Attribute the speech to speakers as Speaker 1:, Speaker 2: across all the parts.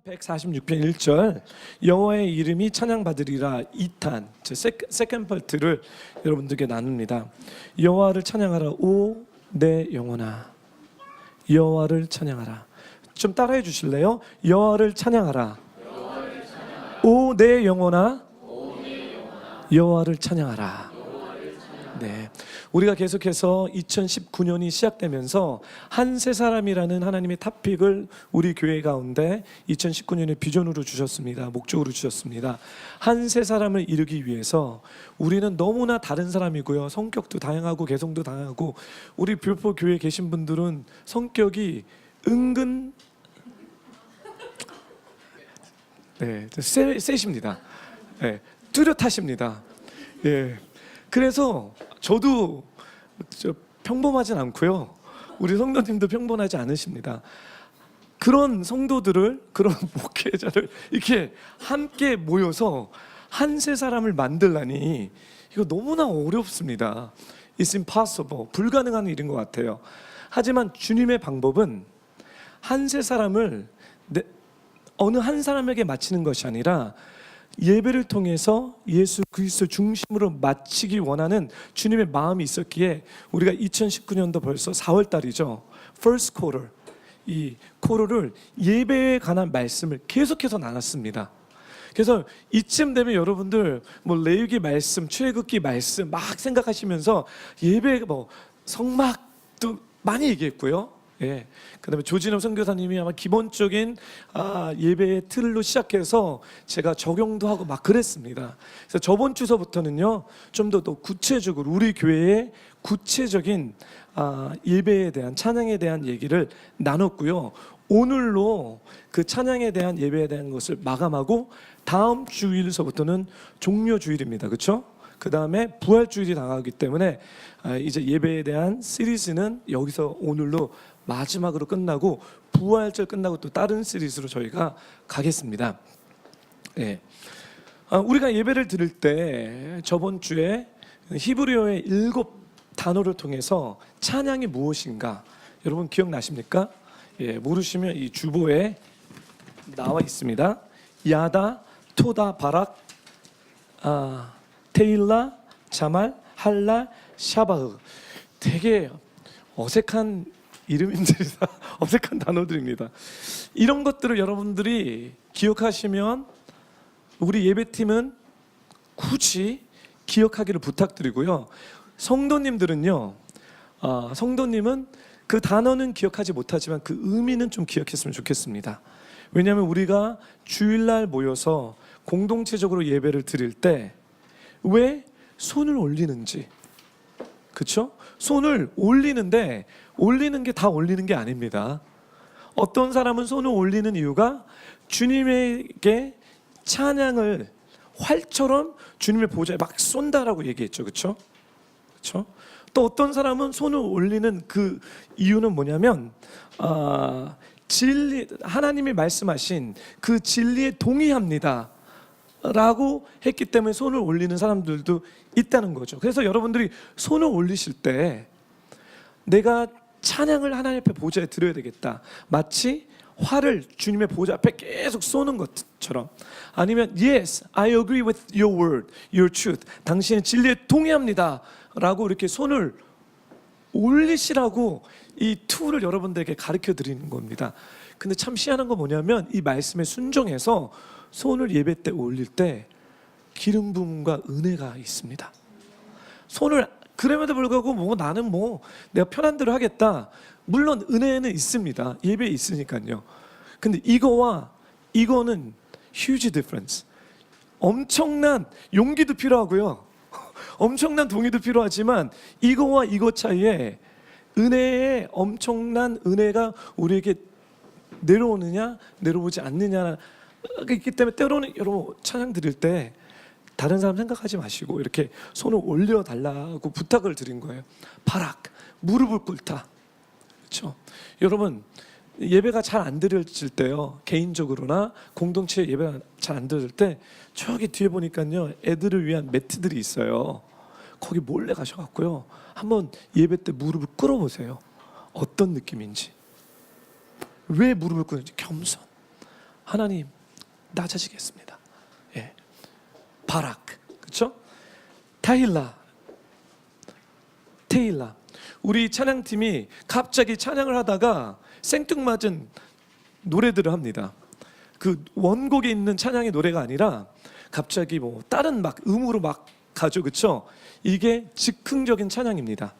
Speaker 1: 146편 1절 여호와의 이름이 찬양받으리라 2탄 세컨드 파트를 여러분들께 나눕니다. 여호와를 찬양하라 오 내 영혼아, 여호와를 찬양하라. 좀 따라해 주실래요? 여호와를 찬양하라 오 내 영혼아, 여호와를 찬양하라. 네, 우리가 계속해서 2019년이 시작되면서 한 세 사람이라는 하나님의 탑픽을 우리 교회 가운데 2019년의 비전으로 주셨습니다. 목적으로 주셨습니다. 한 세 사람을 이루기 위해서 우리는 너무나 다른 사람이고요. 성격도 다양하고 개성도 다양하고 우리 뷰포 교회에 계신 분들은 성격이 은근 세십니다. 뚜렷하십니다. 그래서 저도 평범하진 않고요. 우리 성도님도 평범하지 않으십니다. 그런 성도들을, 그런 목회자를 이렇게 함께 모여서 한 세 사람을 만들라니 이거 너무나 어렵습니다. It's impossible. 불가능한 일인 것 같아요. 하지만 주님의 방법은 한 세 사람을 어느 한 사람에게 맞추는 것이 아니라 예배를 통해서 예수 그리스도 중심으로 마치기 원하는 주님의 마음이 있었기에 우리가 2019년도 벌써 4월 달이죠. First quarter, 이 쿼터를 예배에 관한 말씀을 계속해서 나눴습니다. 그래서 이쯤 되면 여러분들 레위기 말씀, 출애굽기 말씀 막 생각하시면서 예배 성막도 많이 얘기했고요. 그다음에 조진호 선교사님이 아마 기본적인 예배의 틀로 시작해서 제가 적용도 하고 막 그랬습니다. 그래서 저번 주서부터는요 좀 더 구체적으로 우리 교회의 구체적인 예배에 대한 찬양에 대한 얘기를 나눴고요. 오늘로 그 찬양에 대한 예배에 대한 것을 마감하고 다음 주일서부터는 종료 주일입니다. 그렇죠? 그 다음에 부활주일이 다가오기 때문에 이제 예배에 대한 시리즈는 여기서 오늘로 마지막으로 끝나고 부활절 끝나고 또 다른 시리즈로 저희가 가겠습니다. 우리가 예배를 드릴 때 저번 주에 히브리어의 7 단어를 통해서 찬양이 무엇인가 여러분 기억나십니까? 모르시면 이 주보에 나와 있습니다. 야다, 토다, 바락, 테일라, 자말, 할랄, 샤바흐. 되게 어색한 이름들이다. 어색한 단어들입니다. 이런 것들을 여러분들이 기억하시면 우리 예배팀은 굳이 기억하기를 부탁드리고요. 성도님들은요, 성도님은 그 단어는 기억하지 못하지만 그 의미는 좀 기억했으면 좋겠습니다. 왜냐하면 우리가 주일날 모여서 공동체적으로 예배를 드릴 때 왜 손을 올리는지, 그렇죠? 손을 올리는데 올리는 게 다 올리는 게 아닙니다. 어떤 사람은 손을 올리는 이유가 주님에게 찬양을 활처럼 주님의 보좌에 막 쏜다라고 얘기했죠. 그렇죠? 그렇죠? 또 어떤 사람은 손을 올리는 그 이유는 뭐냐면 진리, 하나님이 말씀하신 그 진리에 동의합니다 라고 했기 때문에 손을 올리는 사람들도 있다는 거죠. 그래서 여러분들이 손을 올리실 때 내가 찬양을 하나님 앞에 보좌에 드려야 되겠다, 마치 활을 주님의 보좌 앞에 계속 쏘는 것처럼, 아니면 Yes, I agree with your word, your truth, 당신의 진리에 동의합니다 라고 이렇게 손을 올리시라고 이 툴을 여러분들에게 가르쳐 드리는 겁니다. 근데 참 희한한 건 뭐냐면 이 말씀에 순종해서 손을 예배 때 올릴 때 기름 부음과 은혜가 있습니다. 손을 그럼에도 불구하고 나는 내가 편한 대로 하겠다. 물론 은혜는 있습니다. 예배에 있으니까요. 근데 이거는 huge difference. 엄청난 용기도 필요하고요. 엄청난 동의도 필요하지만 이거와 이거 차이에 은혜의 엄청난 은혜가 우리에게 내려오느냐 내려오지 않느냐 있기 때문에 때로는 여러분 찬양 드릴 때 다른 사람 생각하지 마시고 이렇게 손을 올려달라고 부탁을 드린 거예요. 바락, 무릎을 꿇다. 그렇죠? 여러분 예배가 잘 안 드려질 때요, 개인적으로나 공동체 예배가 잘 안 드릴 때 저기 뒤에 보니까요 애들을 위한 매트들이 있어요. 거기 몰래 가셔갖고요 한번 예배 때 무릎을 꿇어보세요. 어떤 느낌인지. 왜 무릎을 꿇는지. 겸손. 하나님 낮아지겠습니다. 예. 바락, 그렇죠? 타힐라, 테일라. 우리 찬양팀이 갑자기 찬양을 하다가 생뚱맞은 노래들을 합니다. 그 원곡에 있는 찬양의 노래가 아니라 갑자기 뭐 다른 막 음으로 막 가죠, 그렇죠? 이게 즉흥적인 찬양입니다.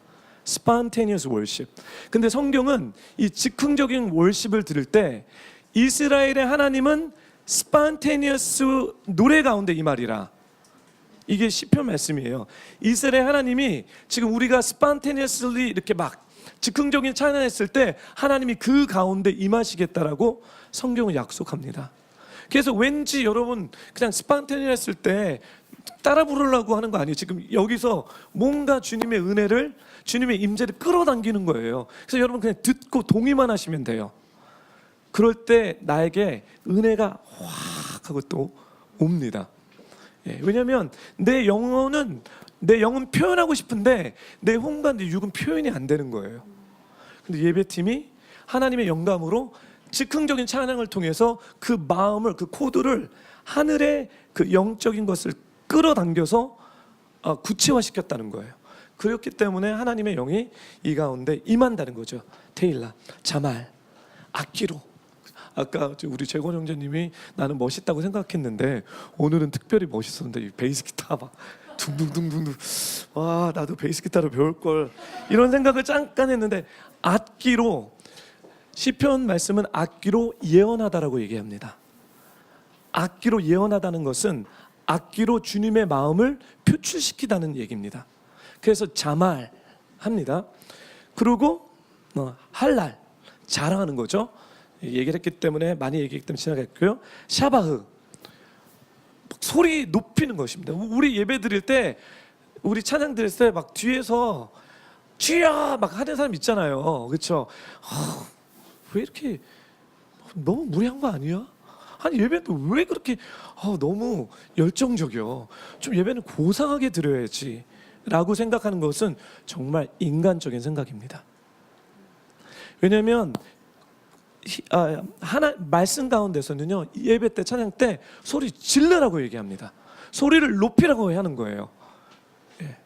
Speaker 1: spontaneous worship. 근데 성경은 이 즉흥적인 월십을 들을 때 이스라엘의 하나님은 spontaneous 노래 가운데 이 말이라. 이게 시편 말씀이에요. 이스라엘 하나님이 지금 우리가 spontaneously 이렇게 막 즉흥적인 찬양했을 때 하나님이 그 가운데 임하시겠다라고 성경은 약속합니다. 그래서 왠지 여러분 그냥 spontaneous 했을 때 따라 부르려고 하는 거 아니에요. 지금 여기서 뭔가 주님의 은혜를, 주님의 임재를 끌어당기는 거예요. 그래서 여러분 그냥 듣고 동의만 하시면 돼요. 그럴 때 나에게 은혜가 확 하고 또 옵니다. 예, 왜냐하면 내 영은 표현하고 싶은데 내 혼과 내 육은 표현이 안 되는 거예요. 근데 예배팀이 하나님의 영감으로 즉흥적인 찬양을 통해서 그 마음을, 그 코드를 하늘의 그 영적인 것을 끌어당겨서 구체화시켰다는 거예요. 그렇기 때문에 하나님의 영이 이 가운데 임한다는 거죠. 테일라, 자말, 악기로. 아까 우리 재권 형제님이 나는 멋있다고 생각했는데 오늘은 특별히 멋있었는데 베이스 기타 막 둥둥둥둥, 와 나도 베이스 기타로 배울 걸, 이런 생각을 잠깐 했는데 악기로, 시편 말씀은 악기로 예언하다라고 얘기합니다. 악기로 예언하다는 것은 악기로 주님의 마음을 표출시키다는 얘기입니다. 그래서 자말합니다. 그리고 할랄, 자랑하는 거죠. 얘기를 했기 때문에 많이 얘기했기 때문에 지나갔고요. 샤바흐, 소리 높이는 것입니다. 우리 예배 드릴 때, 우리 찬양 드릴 때 막 뒤에서 주여 막 하는 사람 있잖아요, 그렇죠? 왜 이렇게 너무 무리한 거 아니야? 아니 예배도 왜 그렇게 너무 열정적이요? 좀 예배는 고상하게 드려야지 라고 생각하는 것은 정말 인간적인 생각입니다. 왜냐하면 말씀 가운데서는요, 예배 때 찬양 때 소리 질르라고 얘기합니다. 소리를 높이라고 하는 거예요. 예.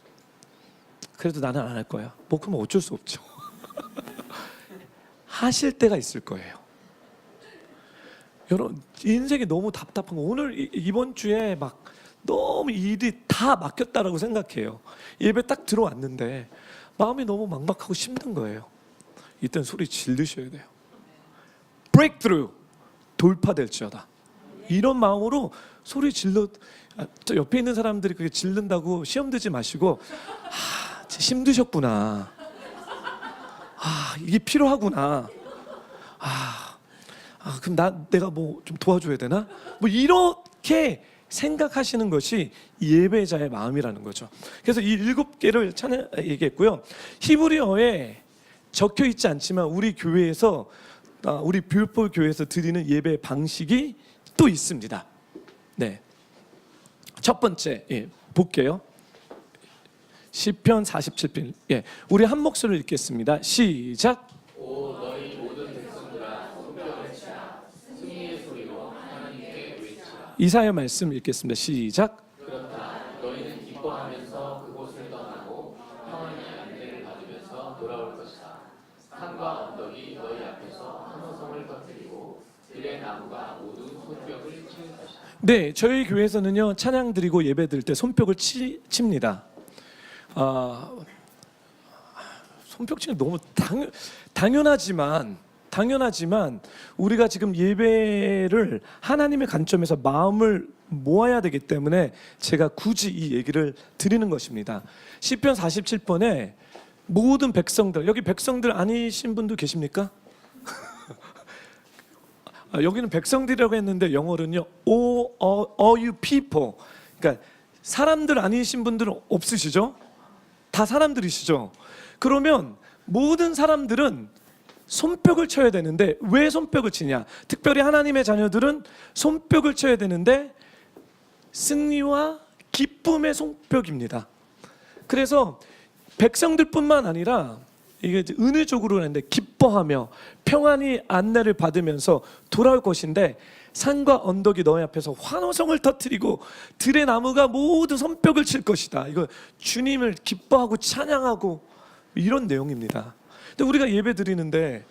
Speaker 1: 그래도 나는 안 할 거야. 뭐 그러면 어쩔 수 없죠. 하실 때가 있을 거예요. 여러분 인생이 너무 답답한 거, 오늘 이번 주에 막 너무 일이 다 막혔다라고 생각해요. 예배 딱 들어왔는데 마음이 너무 막막하고 힘든 거예요. 이땐 소리 질르셔야 돼요. breakthrough, 돌파될지어다. 이런 마음으로 소리 질러. 저 옆에 있는 사람들이 그게 질른다고 시험 들지 마시고, 힘드셨구나. 이게 필요하구나. 그럼 내가 뭐 좀 도와줘야 되나? 뭐 이렇게 생각하시는 것이 예배자의 마음이라는 거죠. 그래서 이 7개를 얘기했고요. 히브리어에 적혀 있지 않지만 우리 교회에서, 우리 뷰포 교회에서 드리는 예배 방식이 또 있습니다. 네, 첫 번째 볼게요. 시편 47편. 우리 한 목소리를 읽겠습니다. 시작.
Speaker 2: 오 너희 모든 백성들아 손뼉을 치라 승리의 소리로 하나님께 외치라.
Speaker 1: 이사야 말씀 읽겠습니다. 시작.
Speaker 2: 그렇다 너희는 기뻐하면서 그곳을 떠나고 평안의 안내를 받으면서 돌아올 것이다. 산과 언덕이 너희 앞에서 한호성을 터뜨리고 들의 나무가 모두 손뼉을 칠 것이다.
Speaker 1: 네, 저희 교회에서는요 찬양 드리고 예배 드릴 때 손뼉을 칩니다. 손뼉 치는 너무 당연하지만 우리가 지금 예배를 하나님의 관점에서 마음을 모아야 되기 때문에 제가 굳이 이 얘기를 드리는 것입니다. 시편 47편에 모든 백성들, 여기 백성들 아니신 분도 계십니까? 여기는 백성들이라고 했는데 영어로는요 all you people, 그러니까 사람들 아니신 분들은 없으시죠? 다 사람들이시죠? 그러면 모든 사람들은 손뼉을 쳐야 되는데 왜 손뼉을 치냐? 특별히 하나님의 자녀들은 손뼉을 쳐야 되는데 승리와 기쁨의 손뼉입니다. 그래서 백성들뿐만 아니라 이게 은혜적으로 하는데 기뻐하며 평안히 안내를 받으면서 돌아올 것인데 산과 언덕이 너희 앞에서 환호성을 터뜨리고 들의 나무가 모두 손뼉을 칠 것이다. 이거 주님을 기뻐하고 찬양하고 이런 내용입니다. 근데 우리가 예배 드리는데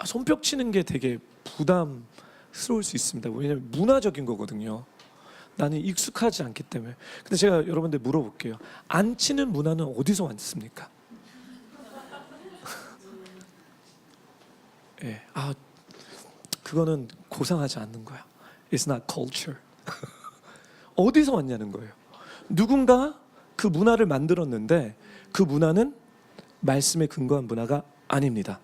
Speaker 1: 손뼉 치는 게 되게 부담스러울 수 있습니다. 왜냐하면 문화적인 거거든요. 나는 익숙하지 않기 때문에. 근데 제가 여러분들 물어볼게요. 안 치는 문화는 어디서 왔습니까? 예, 그거는 고상하지 않는 거야. It's not culture. 어디서 왔냐는 거예요. 누군가 그 문화를 만들었는데 그 문화는 말씀에 근거한 문화가 아닙니다.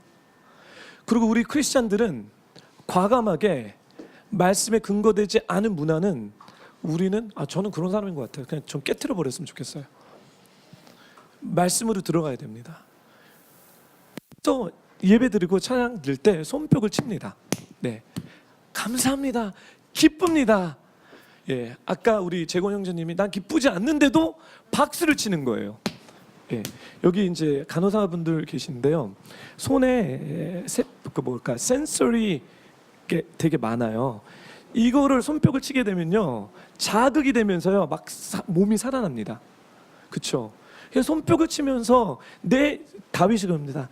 Speaker 1: 그리고 우리 크리스찬들은 과감하게 말씀에 근거되지 않은 문화는 우리는 저는 그런 사람인 것 같아요. 그냥 좀 깨트려 버렸으면 좋겠어요. 말씀으로 들어가야 됩니다. 또 예배 드리고 찬양 드릴 때 손뼉을 칩니다. 네, 감사합니다. 기쁩니다. 예, 아까 우리 재권 형제님이 난 기쁘지 않는데도 박수를 치는 거예요. 예, 여기 이제 간호사분들 계신데요. 손에 센서리 게 되게 많아요. 이거를 손뼉을 치게 되면요, 자극이 되면서요, 막 몸이 살아납니다. 그렇죠? 손뼉을 치면서 내 다윗이 그럽니다.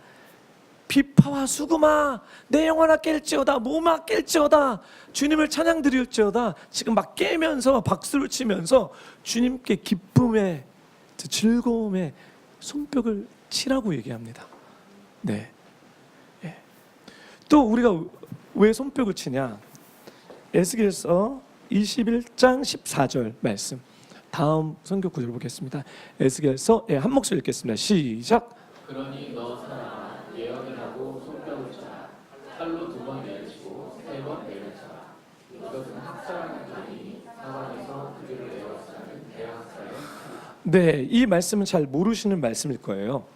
Speaker 1: 비파와 수금아 내 영혼아 깰지어다, 몸아 깰지어다, 주님을 찬양 드릴지어다. 지금 막 깨면서 박수를 치면서 주님께 기쁨에 즐거움에 손뼉을 치라고 얘기합니다. 네. 예. 또 우리가 왜 손뼉을 치냐? 에스겔서 21장 14절 말씀. 다음 성경 구절 보겠습니다. 에스겔서 한 목소리 읽겠습니다. 시작.
Speaker 2: 그러니 너 사람아 예언을 하고 손뼉을 쳐라. 칼로 2번 내리치고 3번 내리쳐라. 이것은 학살하는 자니 사방에서 그들을 에워싸는 대학살의.
Speaker 1: 네, 이 말씀은 잘 모르시는 말씀일 거예요.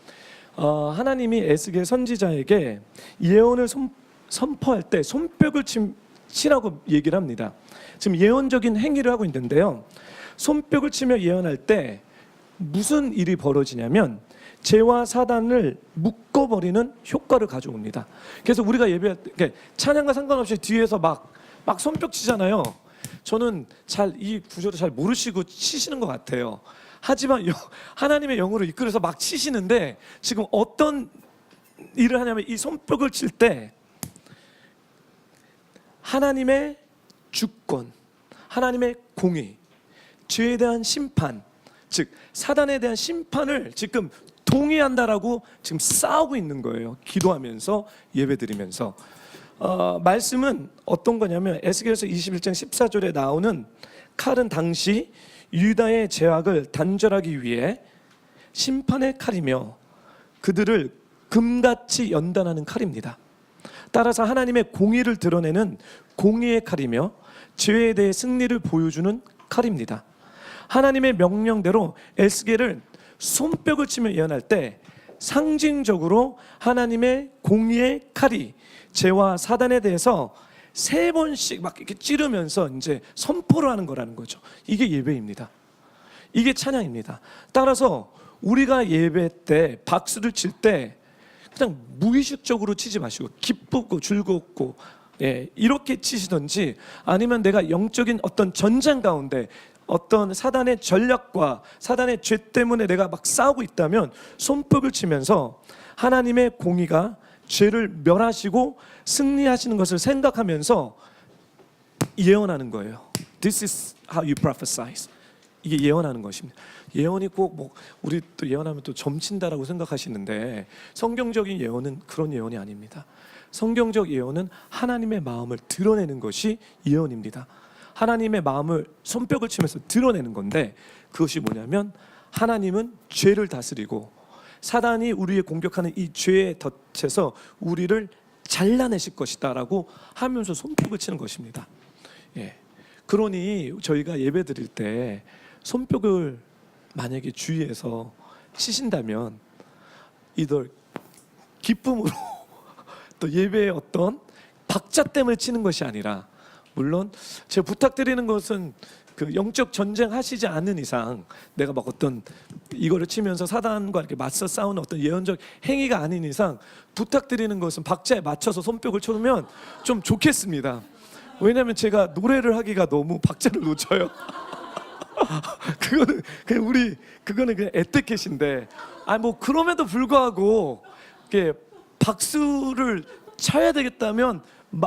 Speaker 1: 하나님이 에스겔 선지자에게 예언을 선포할 때 손뼉을 치라고 얘기를 합니다. 지금 예언적인 행위를 하고 있는데요. 손뼉을 치며 예언할 때 무슨 일이 벌어지냐면 죄와 사단을 묶어버리는 효과를 가져옵니다. 그래서 우리가 예배할 때 찬양과 상관없이 뒤에서 막 손뼉 치잖아요. 저는 잘 이 구조를 잘 모르시고 치시는 것 같아요. 하지만 하나님의 영으로 이끌어서 막 치시는데 지금 어떤 일을 하냐면 이 손뼉을 칠 때 하나님의 주권, 하나님의 공의, 죄에 대한 심판, 즉 사단에 대한 심판을 지금 동의한다라고 지금 싸우고 있는 거예요. 기도하면서 예배드리면서. 말씀은 어떤 거냐면 에스겔서 21장 14절에 나오는 칼은 당시 유다의 죄악을 단절하기 위해 심판의 칼이며 그들을 금같이 연단하는 칼입니다. 따라서 하나님의 공의를 드러내는 공의의 칼이며 죄에 대해 승리를 보여주는 칼입니다. 하나님의 명령대로 에스겔을 손뼉을 치며 예언할 때 상징적으로 하나님의 공의의 칼이 죄와 사단에 대해서 3번씩 막 이렇게 찌르면서 이제 선포를 하는 거라는 거죠. 이게 예배입니다. 이게 찬양입니다. 따라서 우리가 예배 때 박수를 칠 때 그냥 무의식적으로 치지 마시고 기쁘고 즐겁고 이렇게 치시든지, 아니면 내가 영적인 어떤 전쟁 가운데 어떤 사단의 전략과 사단의 죄 때문에 내가 막 싸우고 있다면 손뼉을 치면서 하나님의 공의가 죄를 멸하시고 승리하시는 것을 생각하면서 예언하는 거예요. This is how you prophesy. 이게 예언하는 것입니다. 예언이 꼭 우리 또 예언하면 또 점친다라고 생각하시는데 성경적인 예언은 그런 예언이 아닙니다. 성경적 예언은 하나님의 마음을 드러내는 것이 예언입니다. 하나님의 마음을 손뼉을 치면서 드러내는 건데, 그것이 뭐냐면 하나님은 죄를 다스리고 사단이 우리의 공격하는 이 죄의 덫에서 우리를 잘라내실 것이다라고 하면서 손뼉을 치는 것입니다. 예. 그러니 저희가 예배 드릴 때 손뼉을 만약에 주위에서 치신다면 이들 기쁨으로 또 예배의 어떤 박자 때문에 치는 것이 아니라, 물론 제가 부탁드리는 것은 그 영적 전쟁 하시지 않는 이상 내가 막 어떤 이거를 치면서 사단과 이렇게 맞서 싸우는 어떤 예언적 행위가 아닌 이상 부탁드리는 것은 박자에 맞춰서 손뼉을 쳐주면 좀 좋겠습니다. 왜냐하면 제가 노래를 하기가 너무 박자를 놓쳐요. 그거는 그냥 에티켓인데, 뭐 그럼에도 불구하고 이게 박수를 쳐야 되겠다면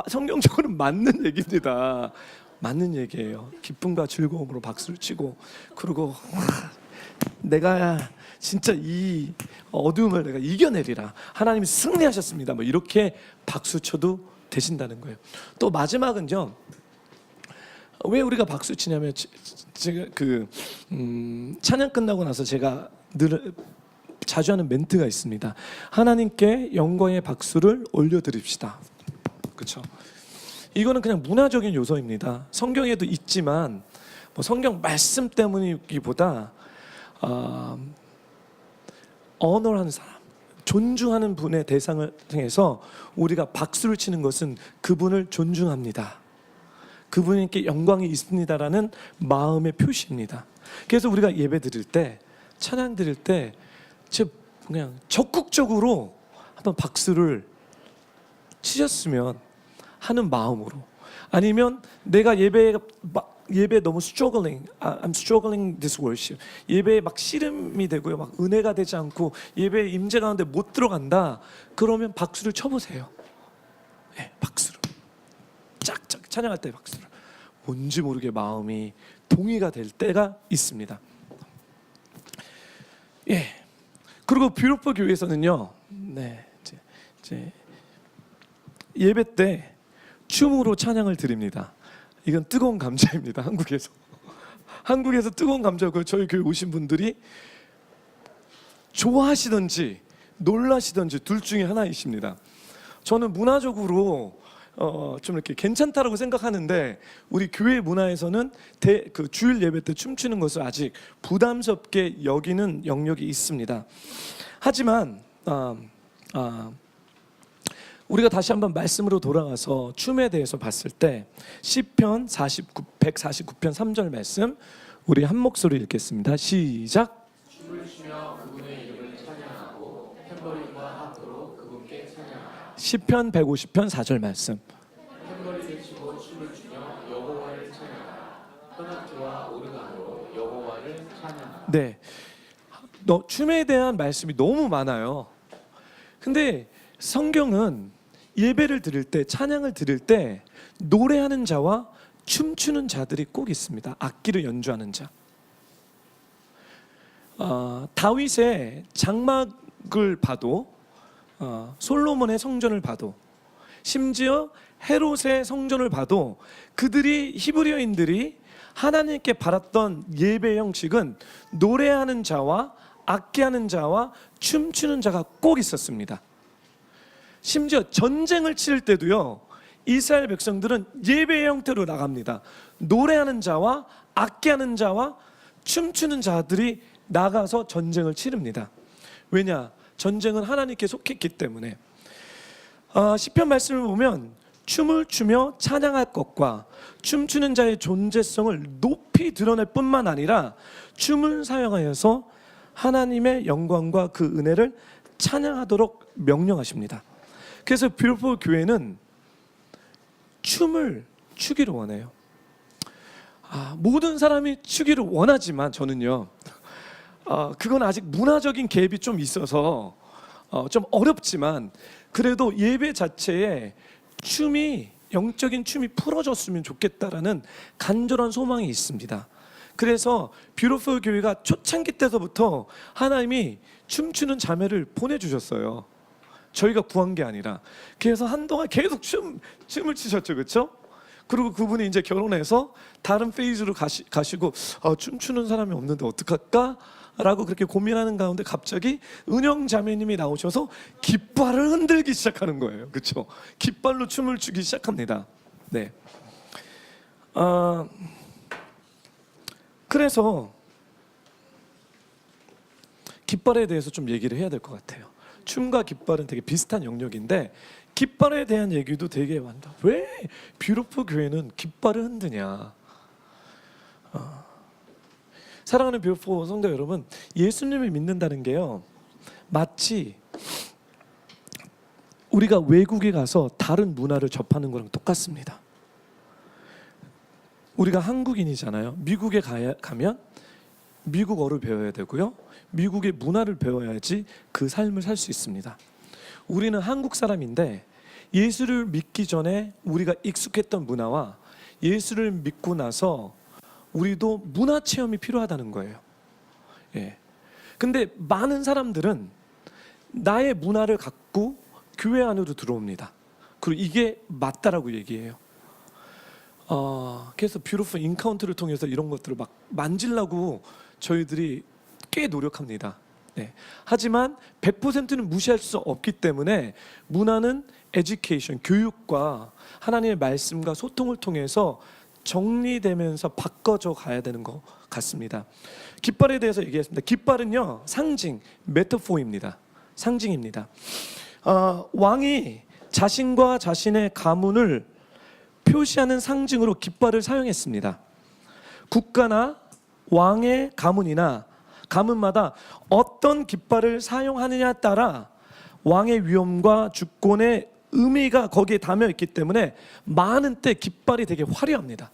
Speaker 1: 성경적으로 맞는 얘기입니다. 맞는 얘기예요. 기쁨과 즐거움으로 박수를 치고, 그리고 내가 진짜 이 어두움을 내가 이겨내리라, 하나님이 승리하셨습니다, 뭐 이렇게 박수 쳐도 되신다는 거예요. 또 마지막은요, 왜 우리가 박수 치냐면, 제가 찬양 끝나고 나서 제가 늘 자주 하는 멘트가 있습니다. 하나님께 영광의 박수를 올려드립시다. 그렇죠? 이거는 그냥 문화적인 요소입니다. 성경에도 있지만 뭐 성경 말씀 때문이기보다 언어하는 사람, 존중하는 분의 대상을 통해서 우리가 박수를 치는 것은 그분을 존중합니다, 그분께 영광이 있습니다라는 마음의 표시입니다. 그래서 우리가 예배 드릴 때, 찬양 드릴 때 그냥 적극적으로 한번 박수를 치셨으면 하는 마음으로, 아니면 내가 예배 너무 I'm struggling this worship, 예배에 막 씨름이 되고요, 막 은혜가 되지 않고 예배 임재 가운데 못 들어간다, 그러면 박수를 쳐보세요. 네, 박수를 짝짝 찬양할 때 박수를, 뭔지 모르게 마음이 동의가 될 때가 있습니다. 예. 그리고 뷰러풀 교회에서는요, 네, 이제 예배 때 춤으로 찬양을 드립니다. 이건 뜨거운 감자입니다. 한국에서 뜨거운 감자고, 저희 교회 오신 분들이 좋아하시든지 놀라시든지 둘 중에 하나이십니다. 저는 문화적으로 좀 이렇게 괜찮다라고 생각하는데, 우리 교회 문화에서는 주일 예배 때 춤추는 것을 아직 부담스럽게 여기는 영역이 있습니다. 하지만 우리가 다시 한번 말씀으로 돌아가서 춤에 대해서 봤을 때, 시편 149편 3절 말씀 우리 한 목소리 읽겠습니다. 시작.
Speaker 2: 춤을 추며 그분의 이름을 찬양하고 탬버린과 하프로 그분께 찬양하라.
Speaker 1: 시편 150편 4절 말씀.
Speaker 2: 탬버린을 치고 춤을 추며 여호와를 찬양하라. 현악기와 오르간으로 여호와를 찬양하라.
Speaker 1: 네, 춤에 대한 말씀이 너무 많아요. 근데 성경은 예배를 드릴 때, 찬양을 드릴 때 노래하는 자와 춤추는 자들이 꼭 있습니다. 악기를 연주하는 자. 다윗의 장막을 봐도, 솔로몬의 성전을 봐도, 심지어 헤롯의 성전을 봐도, 그들이, 히브리어인들이 하나님께 바랐던 예배 형식은 노래하는 자와 악기하는 자와 춤추는 자가 꼭 있었습니다. 심지어 전쟁을 치를 때도요, 이스라엘 백성들은 예배의 형태로 나갑니다. 노래하는 자와 악기하는 자와 춤추는 자들이 나가서 전쟁을 치릅니다. 왜냐? 전쟁은 하나님께 속했기 때문에. 시편 말씀을 보면 춤을 추며 찬양할 것과 춤추는 자의 존재성을 높이 드러낼 뿐만 아니라 춤을 사용하여서 하나님의 영광과 그 은혜를 찬양하도록 명령하십니다. 그래서 뷰러풀 교회는 춤을 추기를 원해요. 모든 사람이 추기를 원하지만 저는요, 그건 아직 문화적인 갭이 좀 있어서 좀 어렵지만, 그래도 예배 자체에 영적인 춤이 풀어졌으면 좋겠다라는 간절한 소망이 있습니다. 그래서 뷰러풀 교회가 초창기 때서부터 하나님이 춤추는 자매를 보내주셨어요. 저희가 구한 게 아니라. 그래서 한동안 계속 춤을 추셨죠, 그렇죠? 그리고 그분이 이제 결혼해서 다른 페이즈로 가시고 춤추는 사람이 없는데 어떡할까? 라고 그렇게 고민하는 가운데 갑자기 은영 자매님이 나오셔서 깃발을 흔들기 시작하는 거예요, 그렇죠? 깃발로 춤을 추기 시작합니다. 네. 그래서 깃발에 대해서 좀 얘기를 해야 될 것 같아요. 춤과 깃발은 되게 비슷한 영역인데, 깃발에 대한 얘기도 되게 많다. 왜 뷰러풀 교회는 깃발을 흔드냐? 사랑하는 뷰러풀 성도 여러분, 예수님을 믿는다는 게요, 마치 우리가 외국에 가서 다른 문화를 접하는 거랑 똑같습니다. 우리가 한국인이잖아요. 미국에 가면 미국어를 배워야 되고요. 미국의 문화를 배워야지 그 삶을 살 수 있습니다. 우리는 한국 사람인데 예수를 믿기 전에 우리가 익숙했던 문화와 예수를 믿고 나서 우리도 문화 체험이 필요하다는 거예요. 예. 근데 많은 사람들은 나의 문화를 갖고 교회 안으로 들어옵니다. 그리고 이게 맞다라고 얘기해요. 그래서 뷰티풀 인카운트를 통해서 이런 것들을 막 만지려고 저희들이 꽤 노력합니다. 네. 하지만 100%는 무시할 수 없기 때문에 문화는 에듀케이션, 교육과 하나님의 말씀과 소통을 통해서 정리되면서 바꿔져 가야 되는 것 같습니다. 깃발에 대해서 얘기했습니다. 깃발은요, 상징, 메타포입니다. 상징입니다. 왕이 자신과 자신의 가문을 표시하는 상징으로 깃발을 사용했습니다. 국가나 왕의 가문이나 가문마다 어떤 깃발을 사용하느냐에 따라 왕의 위엄과 주권의 의미가 거기에 담겨 있기 때문에 많은 때 깃발이 되게 화려합니다.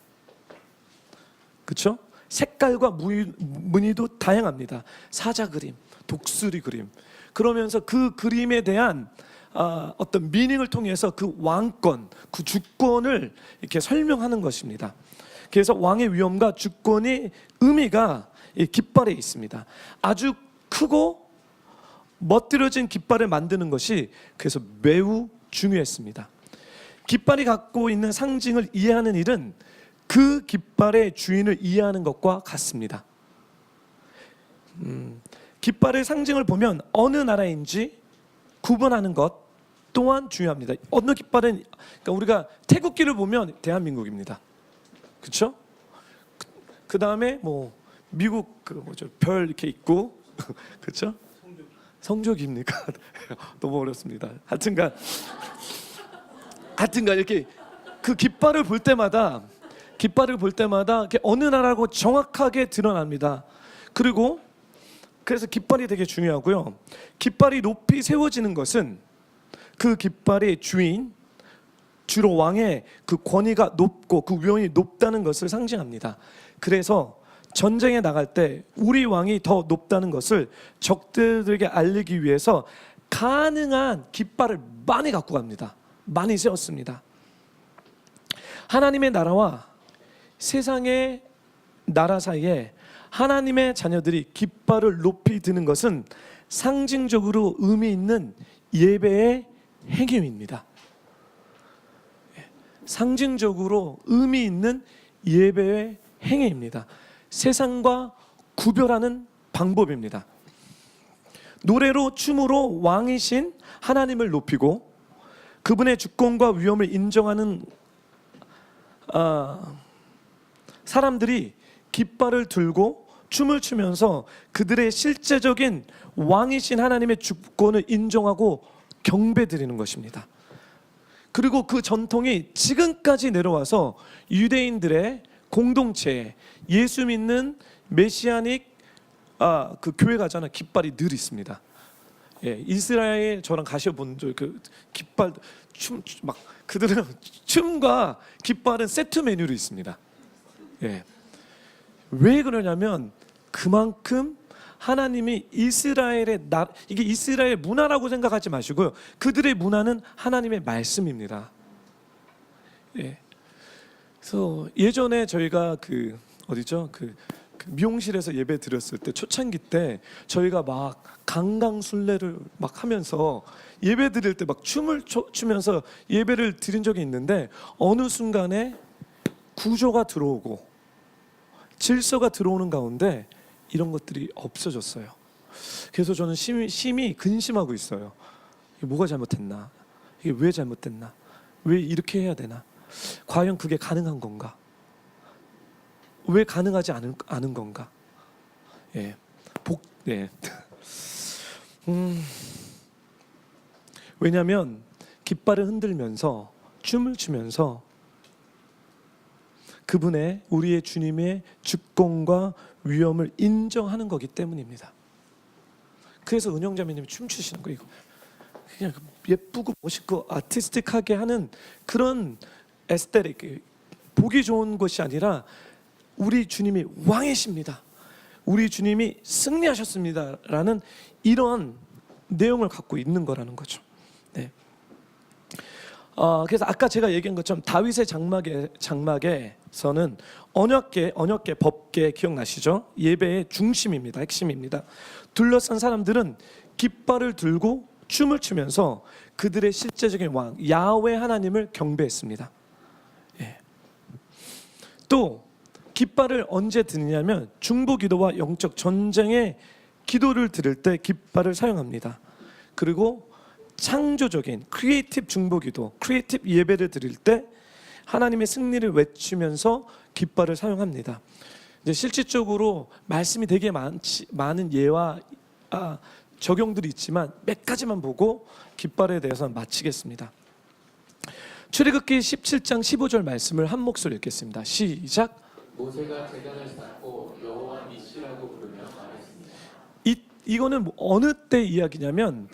Speaker 1: 그렇죠? 색깔과 무늬도 다양합니다. 사자 그림, 독수리 그림. 그러면서 그 그림에 대한 어떤 미닝을 통해서 그 왕권, 그 주권을 이렇게 설명하는 것입니다. 그래서 왕의 위엄과 주권의 의미가 이 깃발에 있습니다. 아주 크고 멋들어진 깃발을 만드는 것이 그래서 매우 중요했습니다. 깃발이 갖고 있는 상징을 이해하는 일은 그 깃발의 주인을 이해하는 것과 같습니다. 깃발의 상징을 보면 어느 나라인지 구분하는 것 또한 중요합니다. 어느 깃발은 그러니까 우리가 태국기를 보면 대한민국입니다. 그렇죠? 그 다음에 뭐 미국 그 뭐죠 별 이렇게 있고 그렇죠? 성조기입니까? 너무 어렵습니다. 하여튼간 이렇게 그 깃발을 볼 때마다 이렇게 어느 나라고 정확하게 드러납니다. 그리고 그래서 깃발이 되게 중요하고요. 깃발이 높이 세워지는 것은 그 깃발의 주인, 주로 왕의 그 권위가 높고 그 위엄이 높다는 것을 상징합니다. 그래서 전쟁에 나갈 때 우리 왕이 더 높다는 것을 적들에게 알리기 위해서 가능한 깃발을 많이 갖고 갑니다. 많이 세웠습니다. 하나님의 나라와 세상의 나라 사이에 하나님의 자녀들이 깃발을 높이 드는 것은 상징적으로 의미 있는 예배의 행위입니다. 상징적으로 의미 있는 예배의 행위입니다. 세상과 구별하는 방법입니다. 노래로 춤으로 왕이신 하나님을 높이고 그분의 주권과 위엄을 인정하는 사람들이 깃발을 들고 춤을 추면서 그들의 실제적인 왕이신 하나님의 주권을 인정하고 경배드리는 것입니다. 그리고 그 전통이 지금까지 내려와서 유대인들의 공동체, 예수 믿는 메시아닉 그 교회 가잖아 깃발이 늘 있습니다. 예, 이스라엘 저랑 가셔본 그 깃발 춤 막 그들은 춤과 깃발은 세트 메뉴로 있습니다. 예. 왜 그러냐면 그만큼 하나님이 이스라엘의 이게 이스라엘 문화라고 생각하지 마시고요. 그들의 문화는 하나님의 말씀입니다. 예. 그래서 예전에 저희가 그 어디죠? 그 미용실에서 예배 드렸을 때 초창기 때 저희가 막 강강술래를 막 하면서 예배 드릴 때 막 춤을 추면서 예배를 드린 적이 있는데 어느 순간에 구조가 들어오고 질서가 들어오는 가운데 이런 것들이 없어졌어요. 그래서 저는 심히 근심하고 있어요. 이게 뭐가 잘못했나? 이게 왜 잘못됐나? 왜 이렇게 해야 되나? 과연 그게 가능한 건가? 왜 가능하지 않은 건가? 예, 예. 왜냐하면 깃발을 흔들면서 춤을 추면서 그분의 우리의 주님의 주권과 위엄을 인정하는 거기 때문입니다. 그래서 은영자매님이 춤추시는 거예요. 그냥 예쁘고 멋있고 아티스틱하게 하는 그런 에스테틱 보기 좋은 것이 아니라 우리 주님이 왕이십니다. 우리 주님이 승리하셨습니다라는 이런 내용을 갖고 있는 거라는 거죠. 네. 그래서 아까 제가 얘기한 것처럼 다윗의 장막에서는 언약궤, 법궤 기억나시죠? 예배의 중심입니다. 핵심입니다. 둘러싼 사람들은 깃발을 들고 춤을 추면서 그들의 실제적인 왕 야훼 하나님을 경배했습니다. 예. 또 깃발을 언제 드느냐면 중보기도와 영적 전쟁의 기도를 드릴 때 깃발을 사용합니다. 그리고 창조적인 크리에이티브 중보기도, 크리에이티브 예배를 드릴 때 하나님의 승리를 외치면서 깃발을 사용합니다. 이제 실질적으로 말씀이 되게 많은 예와 적용들이 있지만 몇 가지만 보고 깃발에 대해서는 마치겠습니다. 출애굽기 17장 15절 말씀을 한 목소리 읽겠습니다. 시작.
Speaker 2: 모세가 제단을 쌓고 여호와 니시라고 부르며 말했습니다.
Speaker 1: 이거는 어느 때 이야기냐면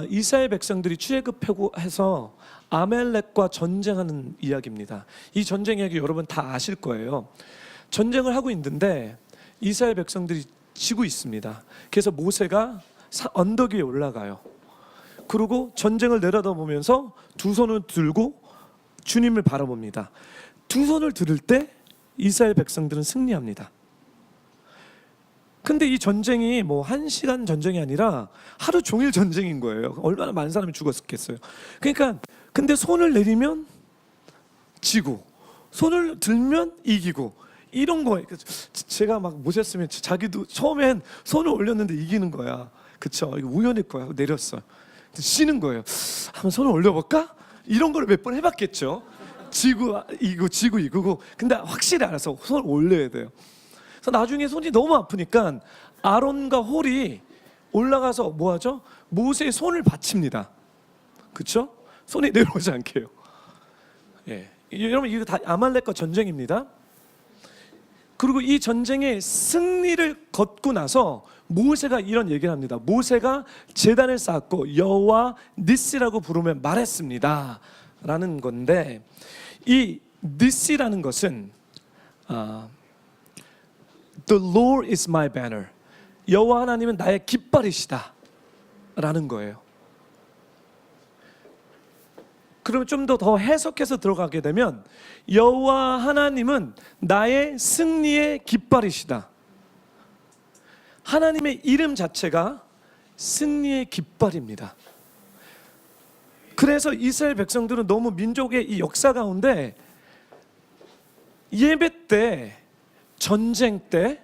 Speaker 1: 이스라엘 백성들이 출애굽해서 아멜렉과 전쟁하는 이야기입니다. 이 전쟁 이야기 여러분 다 아실 거예요. 전쟁을 하고 있는데 이스라엘 백성들이 지고 있습니다. 그래서 모세가 언덕 위에 올라가요. 그리고 전쟁을 내려다보면서 두 손을 들고 주님을 바라봅니다. 두 손을 들을 때 이스라엘 백성들은 승리합니다. 근데 이 전쟁이 뭐 1시간 전쟁이 아니라 하루 종일 전쟁인 거예요. 얼마나 많은 사람이 죽었겠어요. 그러니까 근데 손을 내리면 지고 손을 들면 이기고 이런 거예요. 제가 막 모셨으면 자기도 처음엔 손을 올렸는데 이기는 거야. 그쵸? 이거 우연일 거야. 내렸어. 쉬는 거예요. 한번 손을 올려볼까? 이런 걸 몇 번 해봤겠죠. 지고 이기고. 근데 확실히 알아서 손을 올려야 돼요. 그래서 나중에 손이 너무 아프니까 아론과 홀이 올라가서 뭐 하죠? 모세의 손을 받칩니다. 그렇죠? 손이 내려오지 않게 해요. 예. 여러분 이거 다 아말렉과 전쟁입니다. 그리고 이 전쟁의 승리를 거두고 나서 모세가 이런 얘기를 합니다. 모세가 제단을 쌓고 여호와 니시라고 부르며 말했습니다 라는 건데, 이 니시라는 것은 The Lord is my banner, 여호와 하나님은 나의 깃발이시다 라는 거예요. 그러면 좀 더 해석해서 들어가게 되면 여호와 하나님은 나의 승리의 깃발이시다. 하나님의 이름 자체가 승리의 깃발입니다. 그래서 이스라엘 백성들은 너무 민족의 이 역사 가운데 예배 때, 전쟁 때,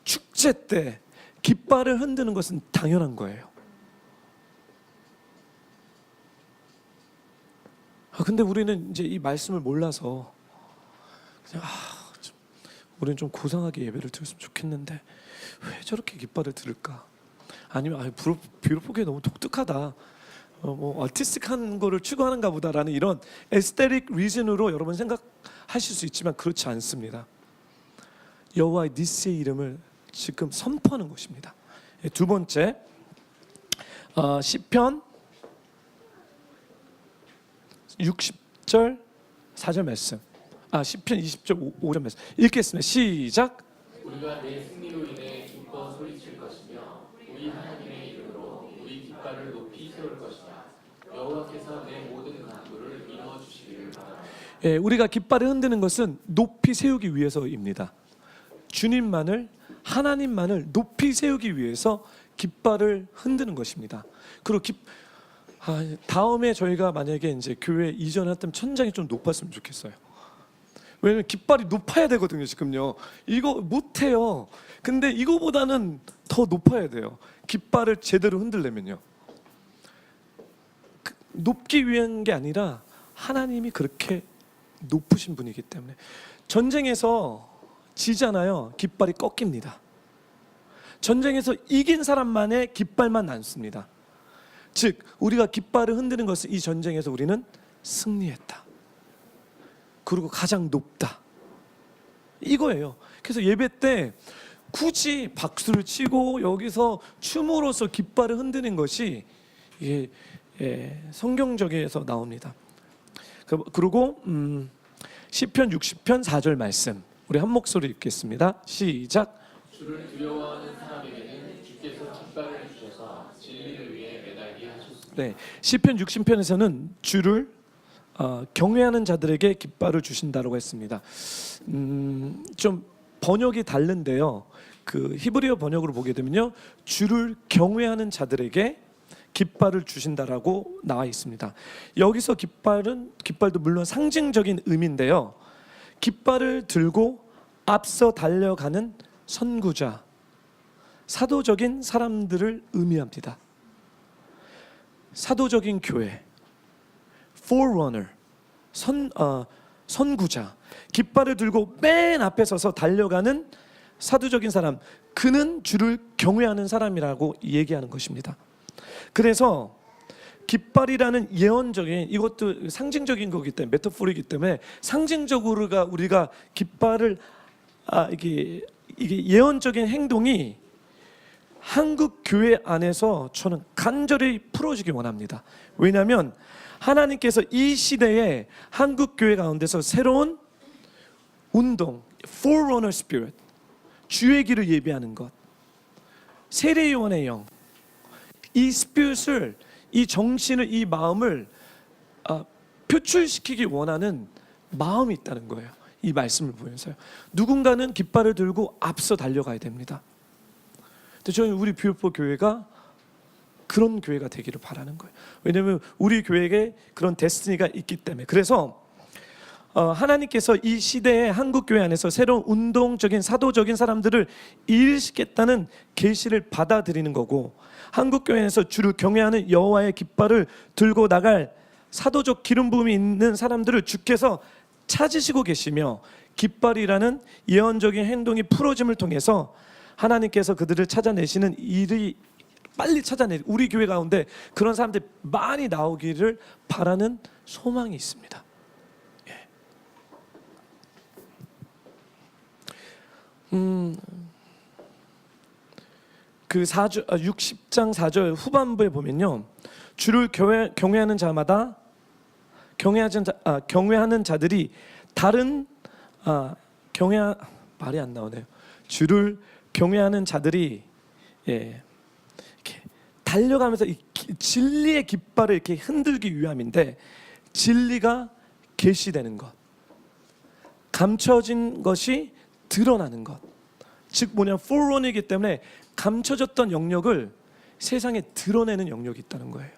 Speaker 1: 축제 때 깃발을 흔드는 것은 당연한 거예요. 근데 우리는 이제 이 말씀을 몰라서 그냥 우리는 좀 고상하게 예배를 드렸으면 좋겠는데 왜 저렇게 깃발을 들을까? 아니면 비록 너무 독특하다, 뭐 아티스틱한 거를 추구하는가 보다라는 이런 에스테틱 리즌으로 여러분 생각하실 수 있지만 그렇지 않습니다. 여호와의 니시의 이름을 지금 선포하는 것입니다. 두 번째, 시편 60절 4절 말씀, 시편 20절 5절 말씀 읽겠습니다. 시작.
Speaker 2: 우리가 내 승리로 인해 기뻐 소리칠 것이며 우리 하나님의 이름으로 우리 깃발을 높이 세울 것이다. 여호와께서 내 모든 간구를 이루어 주시기를 바랍니다.
Speaker 1: 예, 우리가 깃발을 흔드는 것은 높이 세우기 위해서입니다. 주님만을, 하나님만을 높이 세우기 위해서 깃발을 흔드는 것입니다. 그리고 다음에 저희가 만약에 이제 교회 이전했던 천장이 좀 높았으면 좋겠어요. 왜냐면 깃발이 높아야 되거든요. 지금요 이거 못해요. 근데 이거보다는 더 높아야 돼요. 깃발을 제대로 흔들려면요. 높기 위한 게 아니라 하나님이 그렇게 높으신 분이기 때문에. 전쟁에서 지잖아요. 깃발이 꺾입니다. 전쟁에서 이긴 사람만의 깃발만 남습니다. 즉 우리가 깃발을 흔드는 것은 이 전쟁에서 우리는 승리했다, 그리고 가장 높다, 이거예요. 그래서 예배 때 굳이 박수를 치고 여기서 춤으로써 깃발을 흔드는 것이 성경적에서 나옵니다. 그리고 시편 60편 4절 말씀 우리 한 목소리 읽겠습니다. 시작.
Speaker 2: 주를 두려워하는 사람에게는 주께서 깃발을 주셔서 진리를 위해 매달게 하셨습니다.
Speaker 1: 네, 시편 60편에서는 주를 경외하는 자들에게 깃발을 주신다고 했습니다. 좀 번역이 다른데요. 그 히브리어 번역으로 보게 되면요, 주를 경외하는 자들에게 깃발을 주신다라고 나와 있습니다. 여기서 깃발도 물론 상징적인 의미인데요. 깃발을 들고 앞서 달려가는 선구자, 사도적인 사람들을 의미합니다. 사도적인 교회, forerunner, 선구자, 깃발을 들고 맨 앞에 서서 달려가는 사도적인 사람, 그는 주를 경외하는 사람이라고 얘기하는 것입니다. 그래서 깃발이라는 예언적인, 이것도 상징적인 거기 때문에, 메타포이기 때문에 상징적으로 우리가 깃발을 이게 예언적인 행동이 한국 교회 안에서 저는 간절히 풀어지기 원합니다. 왜냐하면 하나님께서 이 시대에 한국 교회 가운데서 새로운 운동, forerunner spirit, 주의 길을 예비하는 것, 세례요한의 영, 이 스피릿을, 이 정신을, 이 마음을 표출시키기 원하는 마음이 있다는 거예요. 이 말씀을 보면서요. 누군가는 깃발을 들고 앞서 달려가야 됩니다. 근데 저는 우리 뷰포 교회가 그런 교회가 되기를 바라는 거예요. 왜냐하면 우리 교회에 그런 데스티니가 있기 때문에. 그래서 하나님께서 이 시대에 한국 교회 안에서 새로운 운동적인 사도적인 사람들을 일으키겠다는 계시를 받아들이는 거고, 한국 교회에서 주를 경외하는 여호와의 깃발을 들고 나갈 사도적 기름 부음이 있는 사람들을 주께서 찾으시고 계시며, 깃발이라는 예언적인 행동이 풀어짐을 통해서 하나님께서 그들을 찾아내시는 일이 빨리 우리 교회 가운데 그런 사람들이 많이 나오기를 바라는 소망이 있습니다. 그 60장 4절 후반부에 보면요, 주를 경외하는 자마다 경외하는 자들이 다른 말이 안 나오네요. 주를 경외하는 자들이 이렇게 달려가면서 이 진리의 깃발을 이렇게 흔들기 위함인데, 진리가 계시되는 것, 감춰진 것이 드러나는 것, 즉 forerunner이기 때문에 감춰졌던 영역을 세상에 드러내는 영역이 있다는 거예요.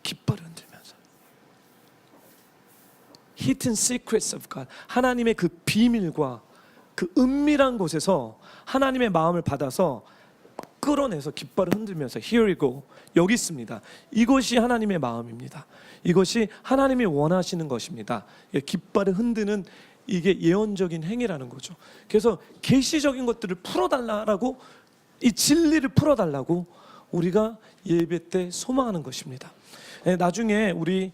Speaker 1: 깃발을 흔들면서 hidden secrets of God, 하나님의 그 비밀과 그 은밀한 곳에서 하나님의 마음을 받아서 끌어내서 깃발을 흔들면서 here we go, 여기 있습니다. 이것이 하나님의 마음입니다. 이것이 하나님이 원하시는 것입니다. 깃발을 흔드는 이게 예언적인 행위라는 거죠. 그래서 계시적인 것들을 풀어달라고, 이 진리를 풀어달라고 우리가 예배 때 소망하는 것입니다. 나중에 우리